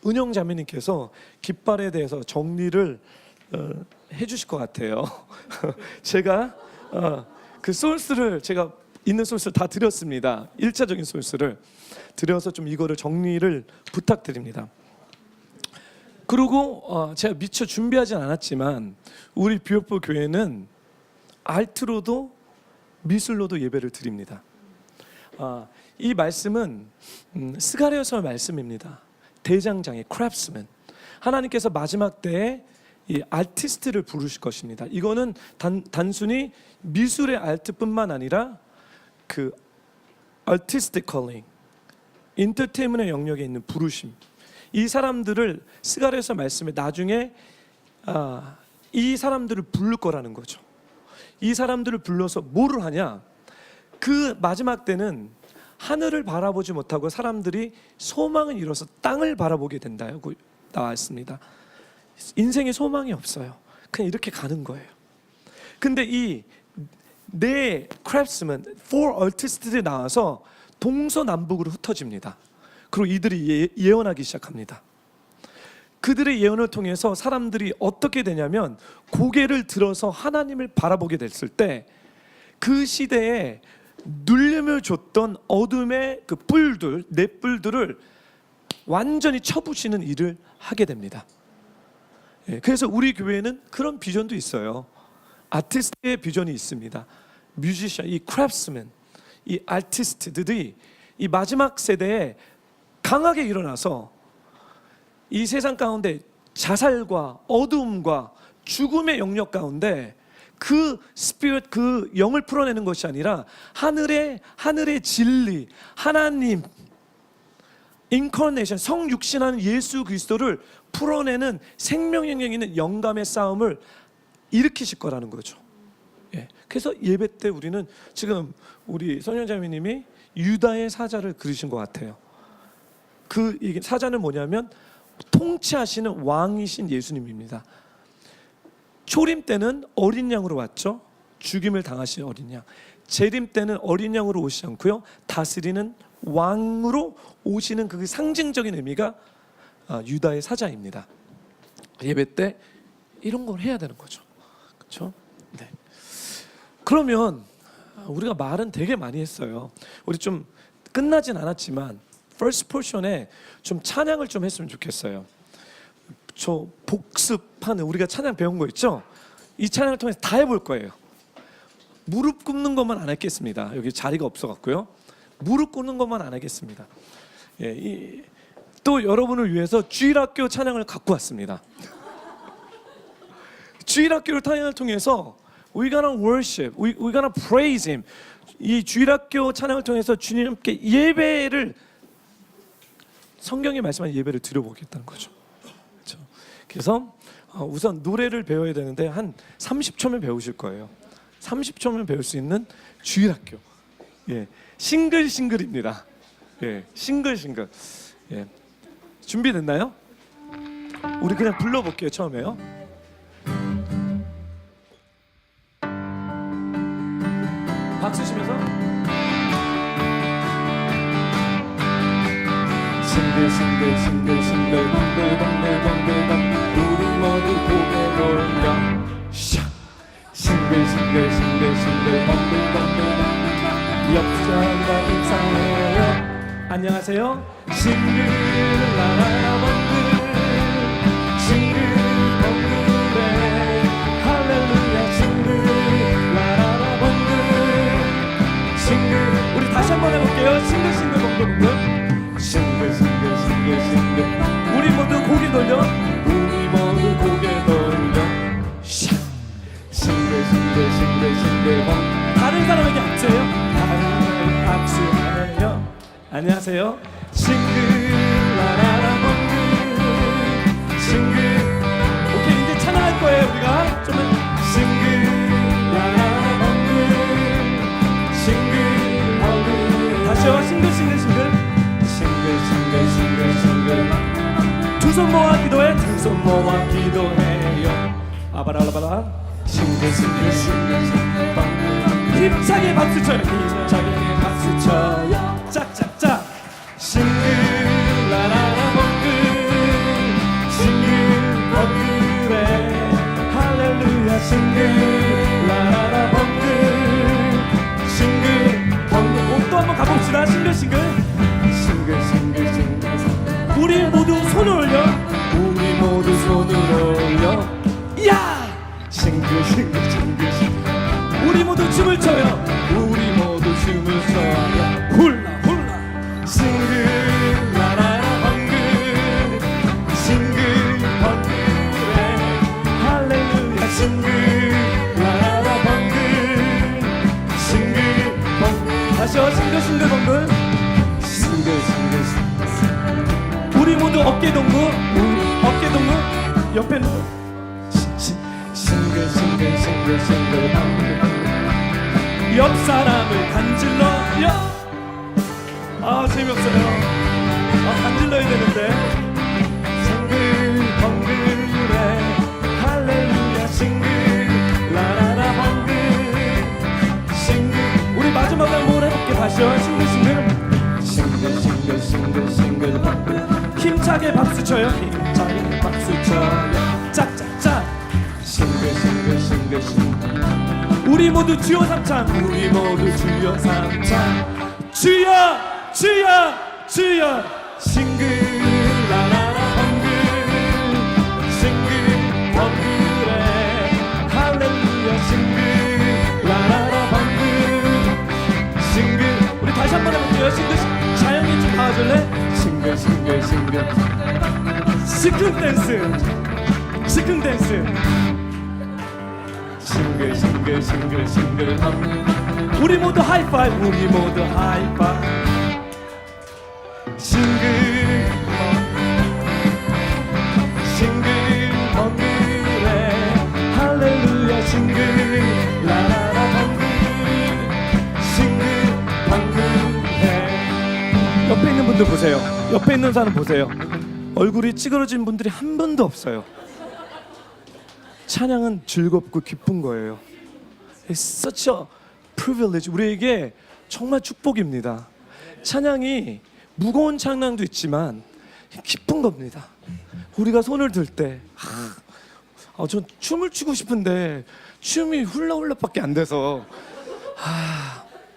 Speaker 1: 은영 자매님께서 깃발에 대해서 정리를 해주실 것 같아요. 제가 그 소스를, 제가 있는 소스를 다 드렸습니다. 1차적인 소스를 드려서 좀 이거를 정리를 부탁드립니다. 그리고 제가 미처 준비하진 않았지만 우리 뷰포 교회는 알트로도 미술로도 예배를 드립니다. 이 말씀은 스가랴서 말씀입니다. 대장장의 크래프트맨, 하나님께서 마지막 때에 이 아티스트를 부르실 것입니다. 이거는 단순히 미술의 알트뿐만 아니라 그 아티스틱 컬링, 인터테인먼트의 영역에 있는 부르심, 이 사람들을 스가랴서 말씀에 나중에 이 사람들을 부를 거라는 거죠. 이 사람들을 불러서 뭐를 하냐? 그 마지막 때는 하늘을 바라보지 못하고 사람들이 소망을 잃어서 땅을 바라보게 된다고 나와 있습니다. 인생에 소망이 없어요. 그냥 이렇게 가는 거예요. 근데 이 네 크래프트맨, four artist들이 나와서 동서남북으로 흩어집니다. 그리고 이들이 예언하기 시작합니다. 그들의 예언을 통해서 사람들이 어떻게 되냐면 고개를 들어서 하나님을 바라보게 됐을 때 그 시대에 눌림을 줬던 어둠의 그 뿔들, 넷뿔들을 완전히 쳐부시는 일을 하게 됩니다. 예, 그래서 우리 교회는 그런 비전도 있어요. 아티스트의 비전이 있습니다. 뮤지션, 이 크래프트맨, 이 아티스트들이 이 마지막 세대에 강하게 일어나서 이 세상 가운데 자살과 어두움과 죽음의 영역 가운데 그 스피릿, 그 영을 풀어내는 것이 아니라 하늘의 진리, 하나님, 인커네이션, 성육신하는 예수 그리스도를 풀어내는 생명력이 있는 영감의 싸움을 일으키실 거라는 거죠. 예. 그래서 예배 때 우리는 지금 우리 선영자매님이 유다의 사자를 그리신 것 같아요. 그 사자는 뭐냐면 통치하시는 왕이신 예수님입니다. 초림 때는 어린 양으로 왔죠. 죽임을 당하신 어린 양. 재림 때는 어린 양으로 오시지 않고요, 다스리는 왕으로 오시는 그 상징적인 의미가 유다의 사자입니다. 예배 때 이런 걸 해야 되는 거죠. 그렇죠? 네. 그러면 우리가 말은 되게 많이 했어요. 우리 좀 끝나진 않았지만 first portion에 좀 찬양을 좀 했으면 좋겠어요. 저 복습하는 우리가 찬양 배운 거 있죠? 이 찬양을 통해서 다 해볼 거예요. 무릎 꿇는 것만 안 했겠습니다. 여기 자리가 없어갖고요. 무릎 꿇는 것만 안 하겠습니다. 예, 또 여러분을 위해서 주일학교 찬양을 갖고 왔습니다. 주일학교 찬양을 통해서 we gonna worship, we gonna praise Him. 이 주일학교 찬양을 통해서 주님께 예배를, 성경에 말씀한 예배를 드려보겠다는 거죠. 그렇죠? 그래서 우선 노래를 배워야 되는데 한 30초면 배우실 거예요. 30초면 배울 수 있는 주일학교. 예, 싱글입니다. 예, 싱글. 예, 준비됐나요? 우리 그냥 불러볼게요. 처음에요. 박수 치면서 싱글 벙글 우리 모두 고개 돌려 싱글 벙글 역사가 인사해요. 안녕하세요. 싱글 라라 벙글 싱글 벙글에 할렐루야 싱글 라라 벙글 싱글. 우리 다시 한번 해볼게요. 싱글 벙글 싱글 우리 모두 고개 돌려 싱글 다른 사람에게 악수해요. 다른 사람에게 악수해요. 안녕하세요. 싱글 라라라 벙글 싱글. 오케이, 이제 찬양할 거예요. 우리가 좀 싱글 라라라 벙글 싱글 벙글. 다시요. 싱글 두 손 모아 기도해. 두 손 모아 기도해요. 아바라라바라 싱글 힘차게 박수 쳐요. 힘차게 박수 쳐요. 짝짝짝. 싱글 라라라 벙글 싱글 벙글에 할렐루야 싱글 라라라 벙글 싱글 벙글. 또 한번 가봅시다. 싱글 우리 모두 손을 올려. 우리 모두 손을 올려. 야! 싱글 우리 모두 춤을 춰요. 우리 모두 춤을 춰요. 훌라 싱글 라라라 벙글 싱글 벙글에 할렐루야 싱글 라라라 벙글 싱글 벙글. 다시요. 싱글 벙글 우리 모두 어깨 동무. 어깨 동무. 옆에 누구? 싱글 옆 사람을 간질러. 재미없어요. 간질러야 되는데. 싱글 벙글에 할렐루야 싱글 라라라 벙글 싱글. 우리 마지막으로 한번 해볼게. 다시요. 싱글 힘차게 박수 쳐요. 힘차게 박수 쳐요. 짝짝짝. 싱글 우리 모두 주여 삼창. 우리 모두 주여 삼창. 주여 싱글 시큰 댄스. 시큰 댄스. 싱글싱글싱글싱글함. 우리 모두 하이파이브. 우리 모두 하이파이브. 싱글벙글해 할렐루야. 싱글 라라라 벙글 싱글벙글해. 옆에 있는 분들 보세요. 옆에 있는 사람 보세요. 얼굴이 찌그러진 분들이 한 분도 없어요. 찬양은 즐겁고 기쁜 거예요. It's such a privilege. 우리에게 정말 축복입니다. 찬양이 무거운 찬양도 있지만 기쁜 겁니다. 우리가 손을 들 때, 전 춤을 추고 싶은데 춤이 훌라훌라밖에 안 돼서,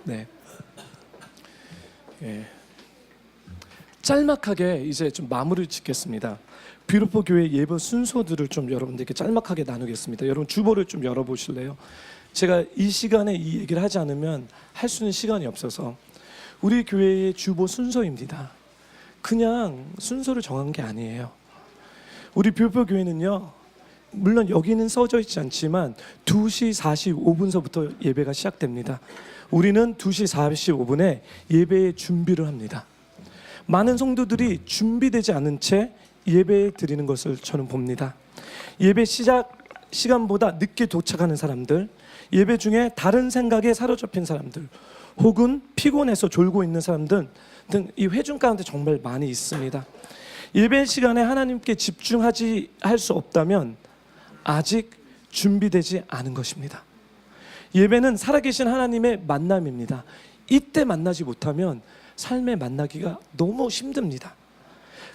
Speaker 1: 네. 예. 짤막하게 이제 좀 마무리를 짓겠습니다. 뷰티풀 교회 예배 순서들을 좀 여러분들께 짤막하게 나누겠습니다. 여러분 주보를 좀 열어보실래요? 제가 이 시간에 이 얘기를 하지 않으면 할 수 있는 시간이 없어서 우리 교회의 주보 순서입니다. 그냥 순서를 정한 게 아니에요. 우리 뷰티풀 교회는요, 물론 여기는 써져 있지 않지만 2시 45분서부터 예배가 시작됩니다. 우리는 2시 45분에 예배의 준비를 합니다. 많은 성도들이 준비되지 않은 채 예배 드리는 것을 저는 봅니다. 예배 시작 시간보다 늦게 도착하는 사람들, 예배 중에 다른 생각에 사로잡힌 사람들, 혹은 피곤해서 졸고 있는 사람들 등 이 회중 가운데 정말 많이 있습니다. 예배 시간에 하나님께 집중하지 할 수 없다면 아직 준비되지 않은 것입니다. 예배는 살아계신 하나님의 만남입니다. 이때 만나지 못하면 삶에 만나기가 너무 힘듭니다.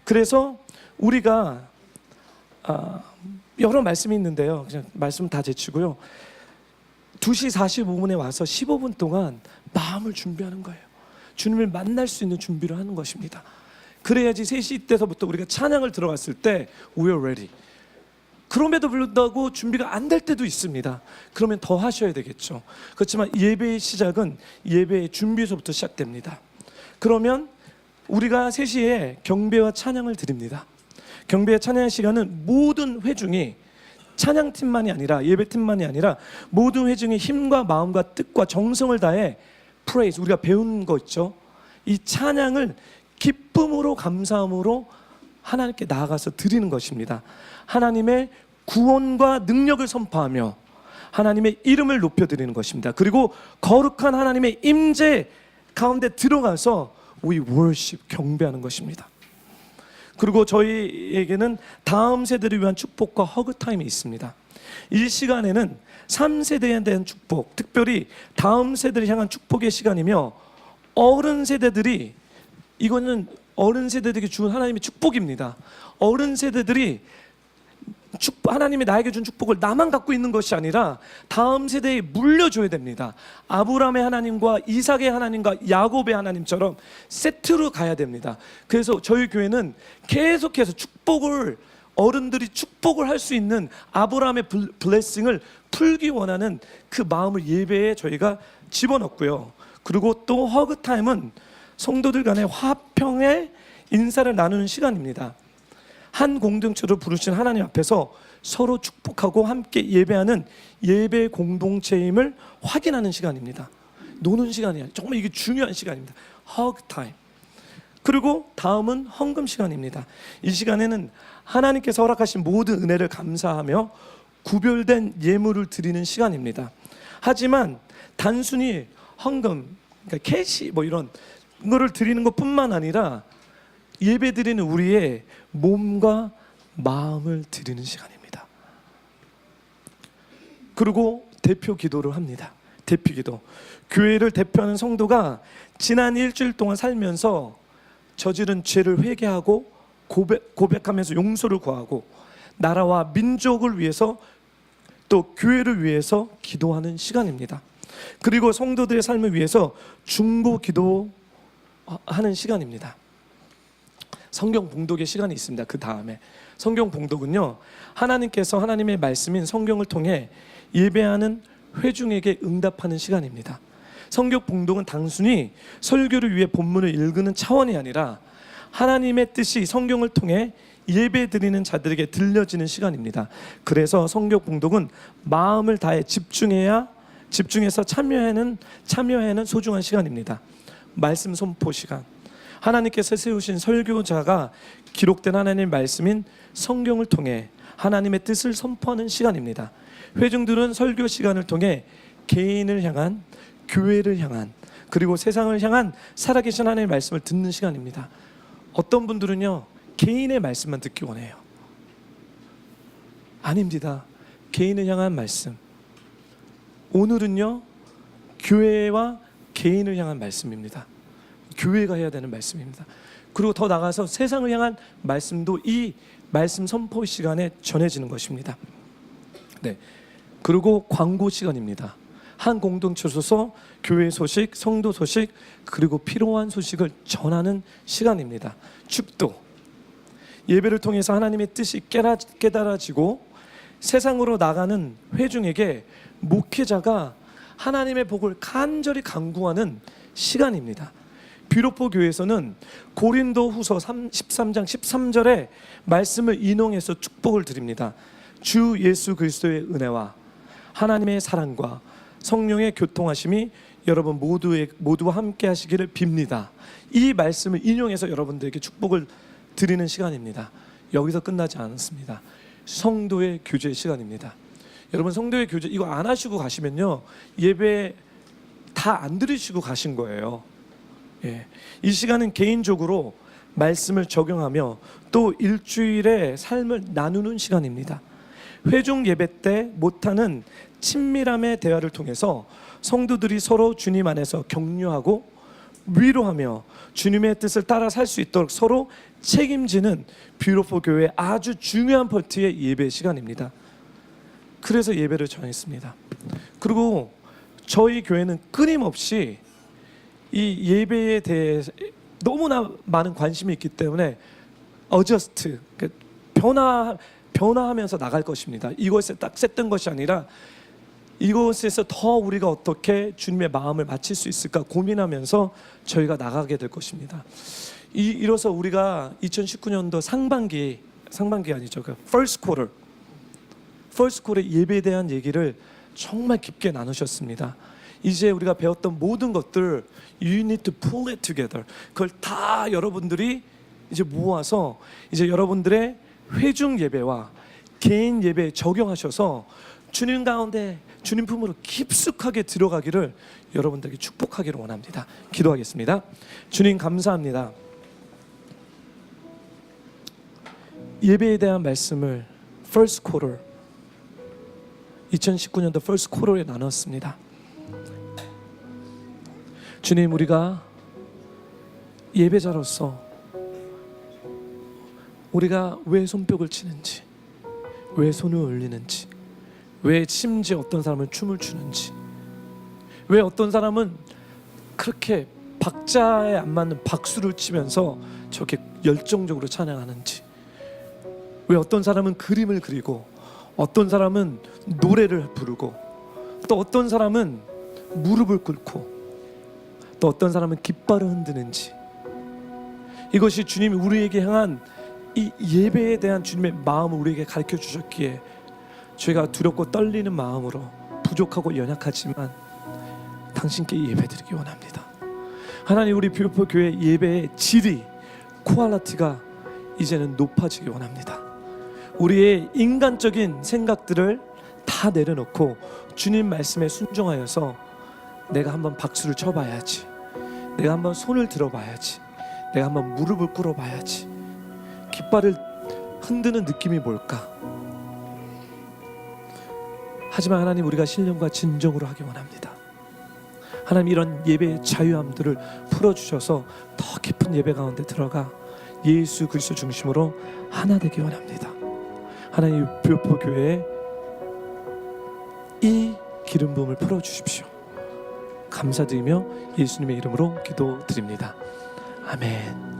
Speaker 1: 그래서 우리가 여러 말씀이 있는데요, 그냥 말씀 다 제치고요, 2시 45분에 와서 15분 동안 마음을 준비하는 거예요. 주님을 만날 수 있는 준비를 하는 것입니다. 그래야지 3시 때서부터 우리가 찬양을 들어갔을 때 We are ready. 그럼에도 불구하고 준비가 안 될 때도 있습니다. 그러면 더 하셔야 되겠죠. 그렇지만 예배의 시작은 예배의 준비에서부터 시작됩니다. 그러면 우리가 3시에 경배와 찬양을 드립니다. 경배와 찬양의 시간은 모든 회중이, 찬양팀만이 아니라 예배팀만이 아니라 모든 회중이 힘과 마음과 뜻과 정성을 다해 praise, 우리가 배운 거 있죠, 이 찬양을 기쁨으로 감사함으로 하나님께 나아가서 드리는 것입니다. 하나님의 구원과 능력을 선포하며 하나님의 이름을 높여드리는 것입니다. 그리고 거룩한 하나님의 임재 가운데 들어가서 We worship, 경배하는 것입니다. 그리고 저희에게는 다음 세대를 위한 축복과 허그 타임이 있습니다. 이 시간에는 3세대에 대한 축복, 특별히 다음 세대를 향한 축복의 시간이며, 어른 세대들이, 이거는 어른 세대들에게 준 하나님의 축복입니다. 어른 세대들이 하나님이 나에게 준 축복을 나만 갖고 있는 것이 아니라 다음 세대에 물려줘야 됩니다. 아브라함의 하나님과 이삭의 하나님과 야곱의 하나님처럼 세트로 가야 됩니다. 그래서 저희 교회는 계속해서 축복을, 어른들이 축복을 할 수 있는 아브라함의 블레싱을 풀기 원하는 그 마음을 예배에 저희가 집어넣고요. 그리고 또 허그타임은 성도들 간의 화평의 인사를 나누는 시간입니다. 한 공동체로 부르신 하나님 앞에서 서로 축복하고 함께 예배하는 예배 공동체임을 확인하는 시간입니다. 노는 시간이 아니에요. 정말 이게 중요한 시간입니다. 허그 타임. 그리고 다음은 헌금 시간입니다. 이 시간에는 하나님께서 허락하신 모든 은혜를 감사하며 구별된 예물을 드리는 시간입니다. 하지만 단순히 헌금, 그러니까 캐시 이런 거를 드리는 것뿐만 아니라 예배 드리는 우리의 몸과 마음을 드리는 시간입니다. 그리고 대표 기도를 합니다. 대표 기도. 교회를 대표하는 성도가 지난 일주일 동안 살면서 저지른 죄를 회개하고 고백하면서 용서를 구하고 나라와 민족을 위해서 또 교회를 위해서 기도하는 시간입니다. 그리고 성도들의 삶을 위해서 중보 기도하는 시간입니다. 성경 봉독의 시간이 있습니다. 그 다음에 성경 봉독은요, 하나님께서 하나님의 말씀인 성경을 통해 예배하는 회중에게 응답하는 시간입니다. 성경 봉독은 단순히 설교를 위해 본문을 읽는 차원이 아니라 하나님의 뜻이 성경을 통해 예배 드리는 자들에게 들려지는 시간입니다. 그래서 성경 봉독은 마음을 다해 집중해서 참여하는 소중한 시간입니다. 말씀 선포 시간. 하나님께서 세우신 설교자가 기록된 하나님의 말씀인 성경을 통해 하나님의 뜻을 선포하는 시간입니다. 회중들은 설교 시간을 통해 개인을 향한, 교회를 향한, 그리고 세상을 향한 살아계신 하나님의 말씀을 듣는 시간입니다. 어떤 분들은요, 개인의 말씀만 듣기 원해요. 아닙니다. 개인을 향한 말씀. 오늘은요, 교회와 개인을 향한 말씀입니다. 교회가 해야 되는 말씀입니다. 그리고 더 나아가서 세상을 향한 말씀도 이 말씀 선포 시간에 전해지는 것입니다. 네. 그리고 광고 시간입니다. 한 공동체로서 교회 소식, 성도 소식, 그리고 필요한 소식을 전하는 시간입니다. 축도. 예배를 통해서 하나님의 뜻이 깨달아지고 세상으로 나가는 회중에게 목회자가 하나님의 복을 간절히 간구하는 시간입니다. 비로포 교회에서는 고린도 후서 13장 13절의 말씀을 인용해서 축복을 드립니다. 주 예수 그리스도의 은혜와 하나님의 사랑과 성령의 교통하심이 여러분 모두와 함께 하시기를 빕니다. 이 말씀을 인용해서 여러분들에게 축복을 드리는 시간입니다. 여기서 끝나지 않습니다. 성도의 교제 시간입니다. 여러분, 성도의 교제 이거 안 하시고 가시면요, 예배 다 안 들으시고 가신 거예요. 예. 이 시간은 개인적으로 말씀을 적용하며 또 일주일의 삶을 나누는 시간입니다. 회중 예배 때 못하는 친밀함의 대화를 통해서 성도들이 서로 주님 안에서 격려하고 위로하며 주님의 뜻을 따라 살 수 있도록 서로 책임지는 뷰티풀 교회의 아주 중요한 파트의 예배 시간입니다. 그래서 예배를 정했습니다. 그리고 저희 교회는 끊임없이 이 예배에 대해 너무나 많은 관심이 있기 때문에 어저스트, 변화하면서 나갈 것입니다. 이것에 딱 셌던 것이 아니라 이곳에서 더 우리가 어떻게 주님의 마음을 맞출 수 있을까 고민하면서 저희가 나가게 될 것입니다. 이로써 우리가 2019년도 상반기 아니죠. 그 first quarter 예배에 대한 얘기를 정말 깊게 나누셨습니다. 이제 우리가 배웠던 모든 것들 you need to pull it together. 그걸 다 여러분들이 이제 모아서 이제 여러분들의 회중 예배와 개인 예배에 적용하셔서 주님 가운데 주님 품으로 깊숙하게 들어가기를 여러분들에게 축복하기를 원합니다. 기도하겠습니다. 주님 감사합니다. 예배에 대한 말씀을 first quarter 2019년도 first quarter에 나눴습니다. 주님, 우리가 예배자로서 우리가 왜 손뼉을 치는지, 왜 손을 올리는지, 왜 심지어 어떤 사람은 춤을 추는지, 왜 어떤 사람은 그렇게 박자에 안 맞는 박수를 치면서 저렇게 열정적으로 찬양하는지, 왜 어떤 사람은 그림을 그리고 어떤 사람은 노래를 부르고 또 어떤 사람은 무릎을 꿇고 또 어떤 사람은 깃발을 흔드는지, 이것이 주님이 우리에게 향한 이 예배에 대한 주님의 마음을 우리에게 가르쳐 주셨기에 저희가 두렵고 떨리는 마음으로 부족하고 연약하지만 당신께 예배드리기 원합니다. 하나님, 우리 뷰티풀 교회 예배의 질이, 퀄리티가 이제는 높아지기 원합니다. 우리의 인간적인 생각들을 다 내려놓고 주님 말씀에 순종하여서 내가 한번 박수를 쳐봐야지, 내가 한번 손을 들어봐야지, 내가 한번 무릎을 꿇어봐야지, 깃발을 흔드는 느낌이 뭘까? 하지만 하나님, 우리가 신령과 진정으로 하기 원합니다. 하나님, 이런 예배의 자유함들을 풀어주셔서 더 깊은 예배 가운데 들어가 예수 그리스도 중심으로 하나 되기 원합니다. 하나님, 뷰티풀 교회에 이 기름 부음을 풀어주십시오. 감사드리며 예수님의 이름으로 기도드립니다. 아멘.